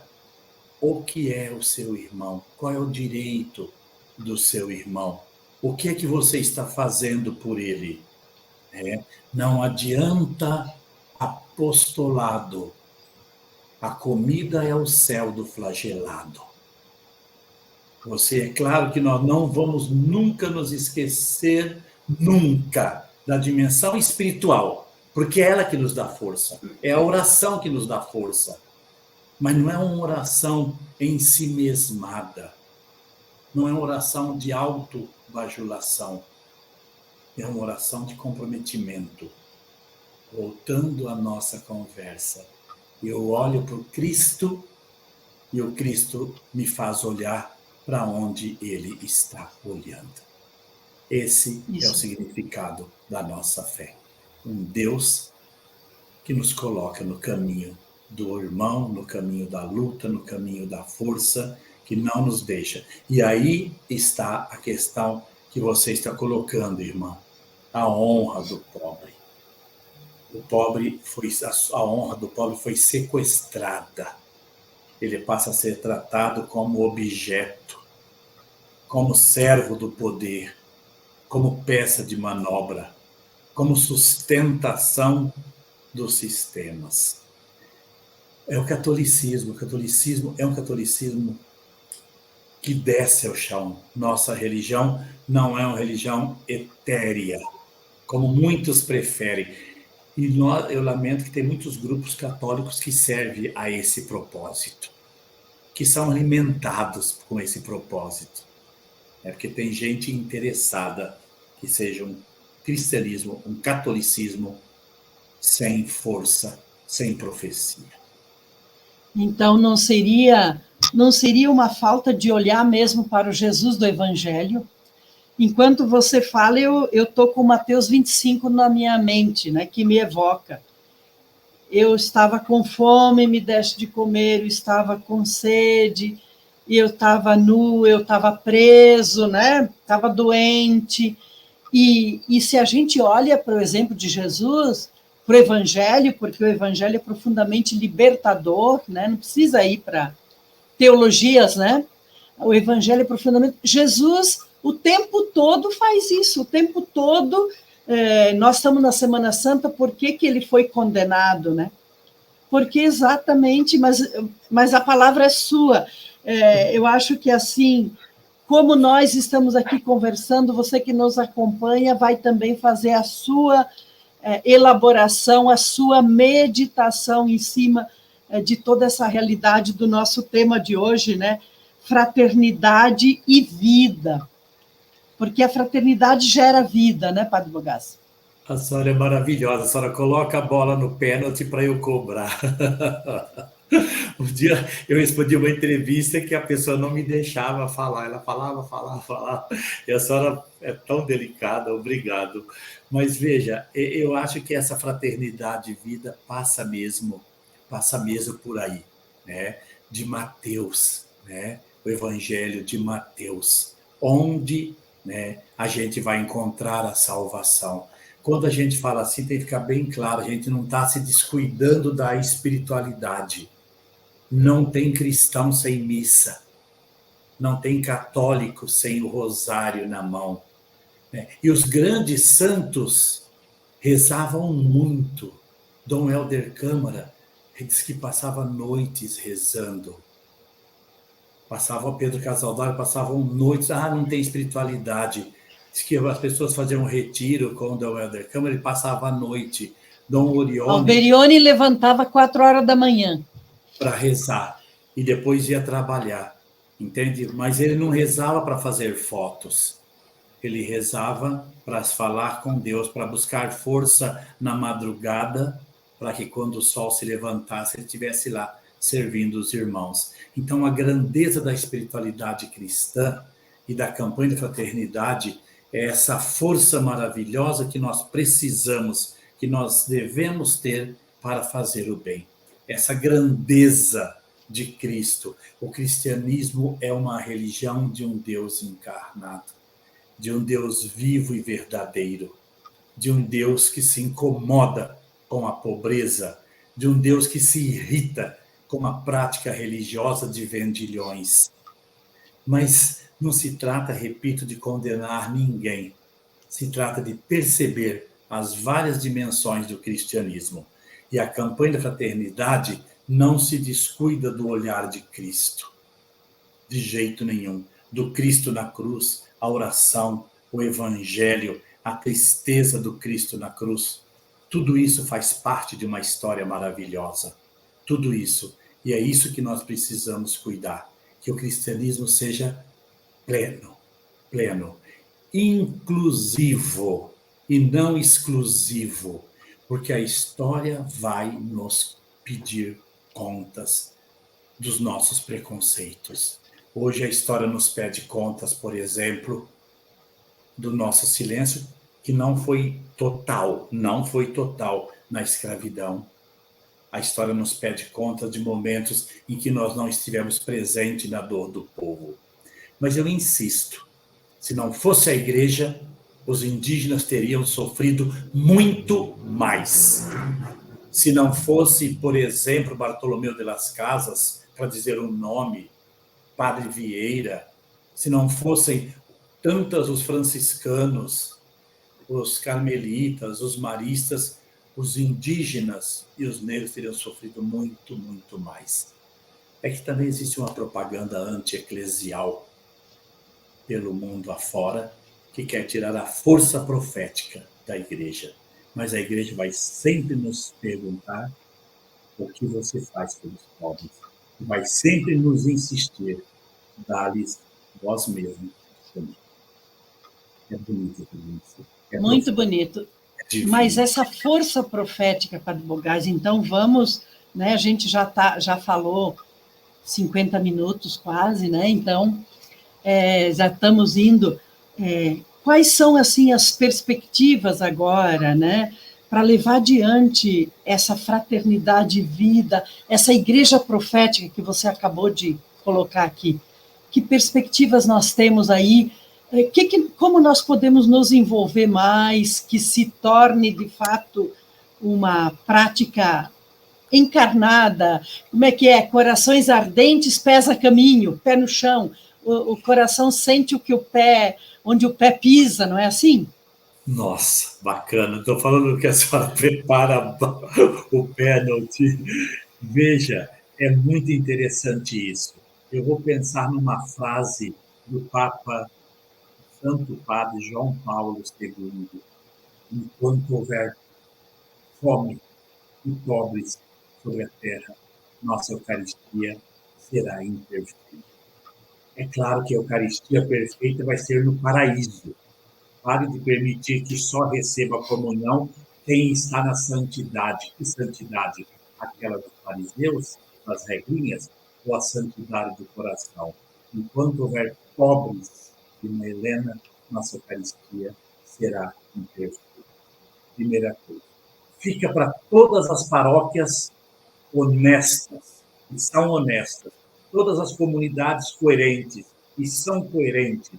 B: o que é o seu irmão? Qual é o direito do seu irmão? O que é que você está fazendo por ele? Não adianta apostolado. A comida é o céu do flagelado. É claro que nós não vamos nunca nos esquecer, nunca, da dimensão espiritual, porque é ela que nos dá força, é a oração que nos dá força, mas não é uma oração em si mesmada, não é uma oração de autobajulação, é uma oração de comprometimento. Voltando à nossa conversa, eu olho para o Cristo e o Cristo me faz olhar para onde ele está olhando. Esse é o significado da nossa fé. Um Deus que nos coloca no caminho do irmão, no caminho da luta, no caminho da força, que não nos deixa. E aí está a questão que você está colocando, irmã, a honra do pobre. A honra do pobre foi sequestrada. Ele passa a ser tratado como objeto, como servo do poder, como peça de manobra, como sustentação dos sistemas. É o catolicismo. O catolicismo é um catolicismo que desce ao chão. Nossa religião não é uma religião etérea, como muitos preferem. E eu lamento que tem muitos grupos católicos que servem a esse propósito, que são alimentados com esse propósito. Porque tem gente interessada que seja um cristianismo, um catolicismo sem força, sem profecia.
A: Então, não seria Não seria uma falta de olhar mesmo para o Jesus do Evangelho? Enquanto você fala, eu estou com Mateus 25 na minha mente, né, que me evoca. Eu estava com fome, me deste de comer, eu estava com sede, eu estava nu, eu estava preso, né? Estava doente. E se a gente olha para o exemplo de Jesus, para o Evangelho, porque o Evangelho é profundamente libertador, né? Não precisa ir para teologias, né? O Evangelho é profundamente... Jesus, o tempo todo, faz isso, o tempo todo... nós estamos na Semana Santa, por que ele foi condenado, né? Porque exatamente, mas a palavra é sua. Eu acho que assim, como nós estamos aqui conversando, você que nos acompanha vai também fazer a sua elaboração, a sua meditação em cima de toda essa realidade do nosso tema de hoje, né? Fraternidade e vida. Porque a fraternidade gera vida, né, Padre Bogassi?
B: A senhora é maravilhosa, a senhora coloca a bola no pênalti para eu cobrar. Um dia eu respondi uma entrevista que a pessoa não me deixava falar, ela falava, e a senhora é tão delicada, obrigado. Mas veja, eu acho que essa fraternidade e vida passa mesmo por aí, né? De Mateus, né? O Evangelho de Mateus, onde, né, a gente vai encontrar a salvação. Quando a gente fala assim, tem que ficar bem claro, a gente não está se descuidando da espiritualidade. Não tem cristão sem missa, não tem católico sem o rosário na mão. E os grandes santos rezavam muito. Dom Helder Câmara diz que passava noites rezando. Passava Pedro Casaldário, passavam noites, não tem espiritualidade. Diz que as pessoas faziam um retiro com o Dom Helder Câmara, ele passava a noite. Dom Orione...
A: Alberione levantava 4 horas da manhã.
B: Para rezar, e depois ia trabalhar, entende? Mas ele não rezava para fazer fotos, ele rezava para falar com Deus, para buscar força na madrugada, para que quando o sol se levantasse, ele estivesse lá servindo os irmãos. Então, a grandeza da espiritualidade cristã e da campanha de fraternidade é essa força maravilhosa que nós precisamos, que nós devemos ter para fazer o bem. Essa grandeza de Cristo. O cristianismo é uma religião de um Deus encarnado, de um Deus vivo e verdadeiro, de um Deus que se incomoda com a pobreza, de um Deus que se irrita com a prática religiosa de vendilhões. Mas não se trata, repito, de condenar ninguém. Se trata de perceber as várias dimensões do cristianismo. E a campanha da fraternidade não se descuida do olhar de Cristo. De jeito nenhum. Do Cristo na cruz, a oração, o evangelho, a tristeza do Cristo na cruz. Tudo isso faz parte de uma história maravilhosa. Tudo isso. E é isso que nós precisamos cuidar. Que o cristianismo seja pleno, inclusivo e não exclusivo. Porque a história vai nos pedir contas dos nossos preconceitos. Hoje a história nos pede contas, por exemplo, do nosso silêncio, que não foi total na escravidão. A história nos pede contas de momentos em que nós não estivemos presentes na dor do povo. Mas eu insisto, se não fosse a igreja, os indígenas teriam sofrido muito mais. Se não fosse, por exemplo, Bartolomeu de las Casas, para dizer um nome, Padre Vieira, se não fossem tantos os franciscanos, os carmelitas, os maristas, os indígenas e os negros teriam sofrido muito, muito mais. É que também existe uma propaganda anti-eclesial pelo mundo afora, que quer tirar a força profética da igreja. Mas a igreja vai sempre nos perguntar o que você faz pelos pobres. Vai sempre nos insistir, dá-lhes vós mesmos. É bonito isso.
A: Muito bonito. Mas essa força profética, Padre Bogassi, então vamos, né, a gente já falou 50 minutos quase, né? Então, já estamos indo. Quais são, assim, as perspectivas agora, né? Para levar adiante essa fraternidade e vida, essa igreja profética que você acabou de colocar aqui? Que perspectivas nós temos aí? Como nós podemos nos envolver mais, que se torne, de fato, uma prática encarnada? Como é que é? Corações ardentes, pés a caminho, pé no chão. O coração sente onde o pé pisa, não é assim?
B: Nossa, bacana. Estou falando que a senhora prepara o pé no time. Veja, é muito interessante isso. Eu vou pensar numa frase do Papa Santo Padre João Paulo II: enquanto houver fome e pobres sobre a terra, nossa Eucaristia será imperfeita. É claro que a Eucaristia perfeita vai ser no paraíso. Pare de permitir que só receba a comunhão quem está na santidade. Que santidade? Aquela dos fariseus, das regrinhas, ou a santidade do coração? Enquanto houver pobres, irmã Helena, nossa Eucaristia será imperfeita. Primeira coisa. Fica para todas as paróquias honestas, e são honestas, todas as comunidades coerentes, e são coerentes,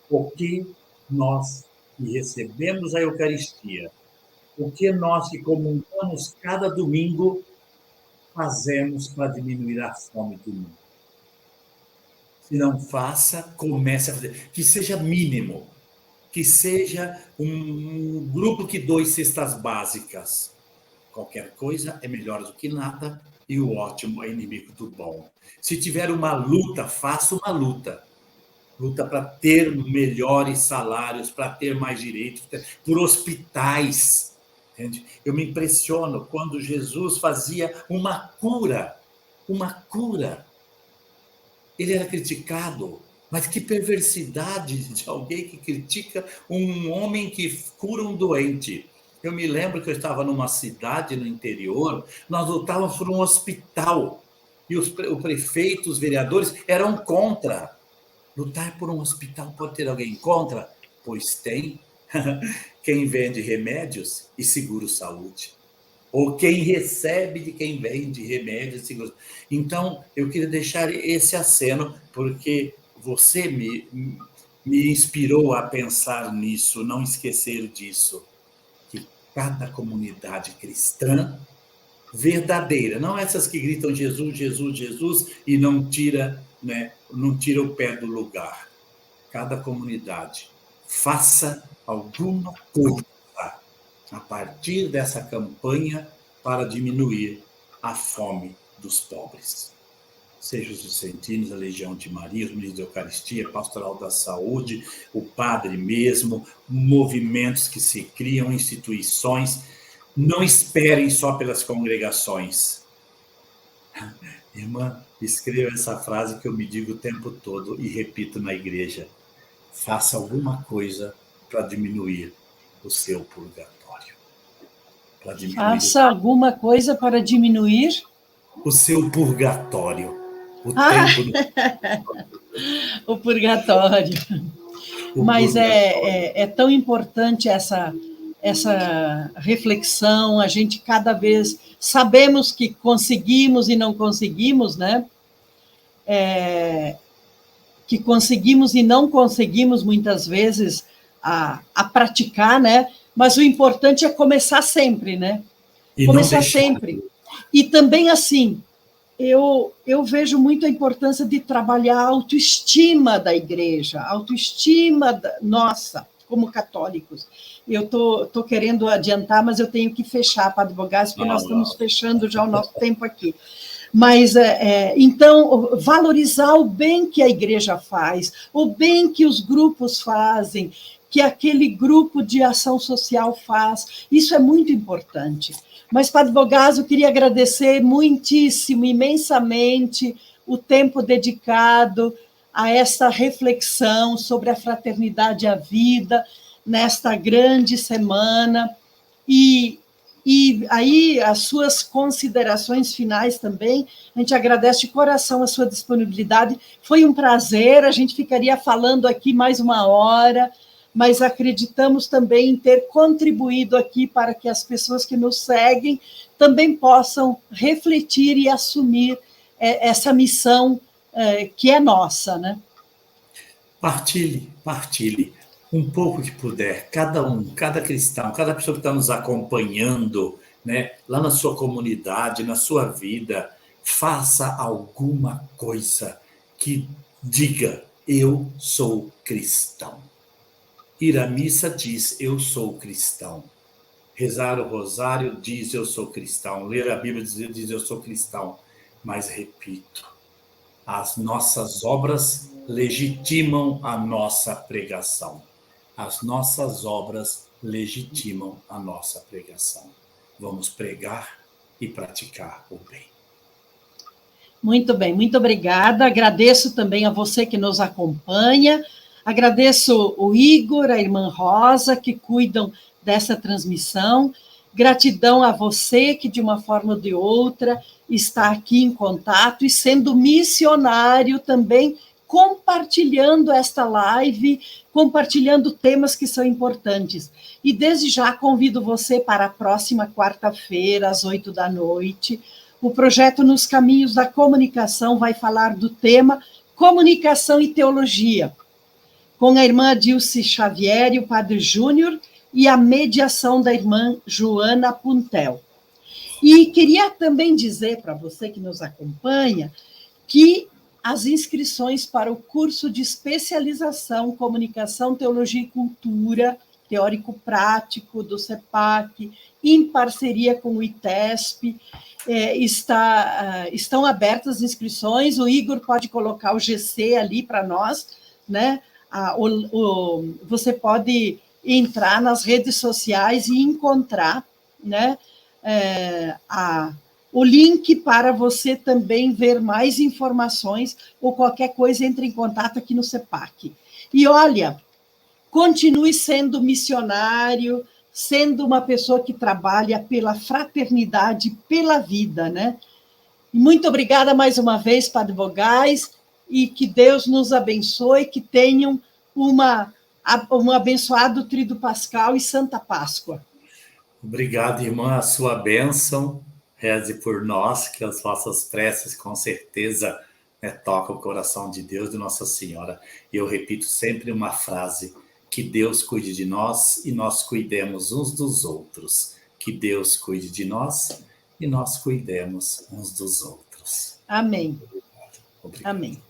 B: o que nós que recebemos a Eucaristia, o que nós que comungamos cada domingo fazemos para diminuir a fome do mundo. Se não faça, comece a fazer. Que seja mínimo, que seja um grupo que doe cestas básicas. Qualquer coisa é melhor do que nada e o ótimo é inimigo do bom. Se tiver uma luta, faça uma luta. Luta para ter melhores salários, para ter mais direitos, por hospitais. Entende? Eu me impressiono quando Jesus fazia uma cura. Uma cura. Ele era criticado, mas que perversidade de alguém que critica um homem que cura um doente. Eu me lembro que eu estava numa cidade no interior, nós lutávamos por um hospital, e o prefeito, os vereadores eram contra. Lutar por um hospital, pode ter alguém contra? Pois tem. Quem vende remédios e seguro-saúde. Ou quem recebe de quem vende remédios e seguro. Então, eu queria deixar esse aceno, porque você me inspirou a pensar nisso, não esquecer disso. Que cada comunidade cristã verdadeira, não essas que gritam Jesus, Jesus, Jesus e não tira o pé do lugar. Cada comunidade faça alguma coisa a partir dessa campanha para diminuir a fome dos pobres. Seja os vicentinos, a Legião de Maria, os ministros da Eucaristia, a Pastoral da Saúde, o padre mesmo, movimentos que se criam, instituições. Não esperem só pelas congregações. Irmã, escreva essa frase que eu me digo o tempo todo e repito na igreja. Faça alguma coisa para diminuir o seu purgatório.
A: Faça alguma coisa para diminuir
B: o seu purgatório.
A: Tempo o purgatório. Mas é tão importante essa reflexão, a gente cada vez sabemos que conseguimos e não conseguimos, né? Que conseguimos e não conseguimos muitas vezes a praticar, né? Mas o importante é começar sempre, né? Começar sempre. E também, assim, eu vejo muito a importância de trabalhar a autoestima da igreja, a autoestima nossa, como católicos. Eu estou querendo adiantar, mas eu tenho que fechar para advogados, porque nós estamos fechando já o nosso tempo aqui. Mas, então, valorizar o bem que a igreja faz, o bem que os grupos fazem, que aquele grupo de ação social faz, isso é muito importante. Mas, Padre Bogazzo, eu queria agradecer muitíssimo, imensamente, o tempo dedicado a esta reflexão sobre a fraternidade e a vida, nesta grande semana, e E aí, as suas considerações finais também, a gente agradece de coração a sua disponibilidade. Foi um prazer, a gente ficaria falando aqui mais uma hora, mas acreditamos também em ter contribuído aqui para que as pessoas que nos seguem também possam refletir e assumir essa missão que é nossa, né?
B: Partilhe, partilhe. Um pouco que puder, cada um, cada cristão, cada pessoa que está nos acompanhando, né, lá na sua comunidade, na sua vida, faça alguma coisa que diga: eu sou cristão. Ir à missa diz: eu sou cristão. Rezar o rosário diz: eu sou cristão. Ler a Bíblia diz: eu sou cristão. Mas repito, as nossas obras legitimam a nossa pregação. As nossas obras legitimam a nossa pregação. Vamos pregar e praticar o bem.
A: Muito bem, muito obrigada. Agradeço também a você que nos acompanha. Agradeço o Igor, a irmã Rosa, que cuidam dessa transmissão. Gratidão a você que, de uma forma ou de outra, está aqui em contato e sendo missionário também, compartilhando esta live, compartilhando temas que são importantes. E desde já convido você para a próxima quarta-feira, às 20h. O projeto Nos Caminhos da Comunicação vai falar do tema Comunicação e Teologia, com a irmã Dilce Xavier e o padre Júnior, e a mediação da irmã Joana Puntel. E queria também dizer para você que nos acompanha que as inscrições para o curso de especialização Comunicação, Teologia e Cultura, teórico-prático do CEPAC, em parceria com o ITESP, estão abertas as inscrições. O Igor pode colocar o GC ali para nós, né? Você pode entrar nas redes sociais e encontrar, né, o link para você também ver mais informações ou qualquer coisa, entre em contato aqui no CEPAC. E olha, continue sendo missionário, sendo uma pessoa que trabalha pela fraternidade, pela vida, né? Muito obrigada mais uma vez, Padre Vogais, e que Deus nos abençoe, que tenham um abençoado Tríduo Pascal e Santa Páscoa.
B: Obrigado, irmã, a sua bênção. Reze por nós, que as vossas preces, com certeza, tocam o coração de Deus, de Nossa Senhora. E eu repito sempre uma frase: que Deus cuide de nós e nós cuidemos uns dos outros. Que Deus cuide de nós e nós cuidemos uns dos outros.
A: Amém.
B: Obrigado.
A: Amém.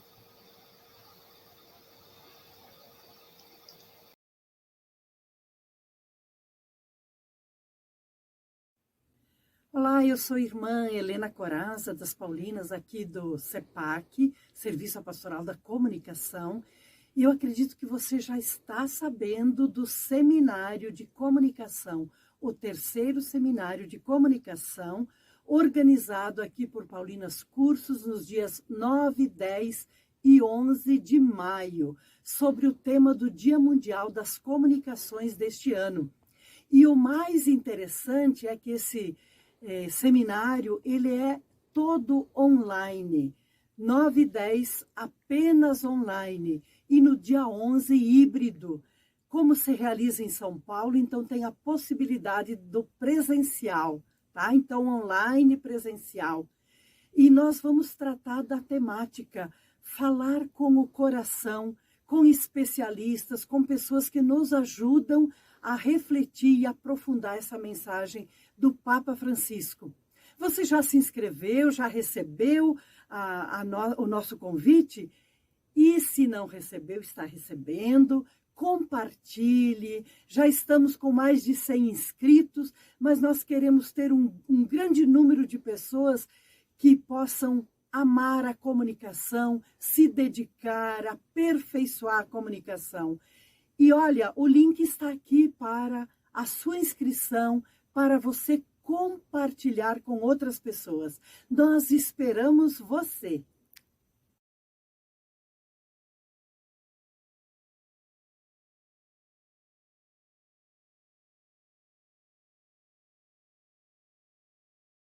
A: Olá, eu sou a irmã Helena Coraza, das Paulinas, aqui do CEPAC, Serviço Pastoral da Comunicação, e eu acredito que você já está sabendo do Seminário de Comunicação, o 3º Seminário de Comunicação, organizado aqui por Paulinas Cursos nos dias 9, 10 e 11 de maio, sobre o tema do Dia Mundial das Comunicações deste ano. E o mais interessante é que esse seminário, ele é todo online, 9 e 10 apenas online, e no dia 11 híbrido. Como se realiza em São Paulo, então tem a possibilidade do presencial, tá? Então online e presencial. E nós vamos tratar da temática, falar com o coração, com especialistas, com pessoas que nos ajudam a refletir e aprofundar essa mensagem do Papa Francisco. Você já se inscreveu, já recebeu o nosso convite? E se não recebeu, está recebendo, compartilhe. Já estamos com mais de 100 inscritos, mas nós queremos ter um grande número de pessoas que possam amar a comunicação, se dedicar, aperfeiçoar a comunicação. E olha, o link está aqui para a sua inscrição, para você compartilhar com outras pessoas. Nós esperamos você.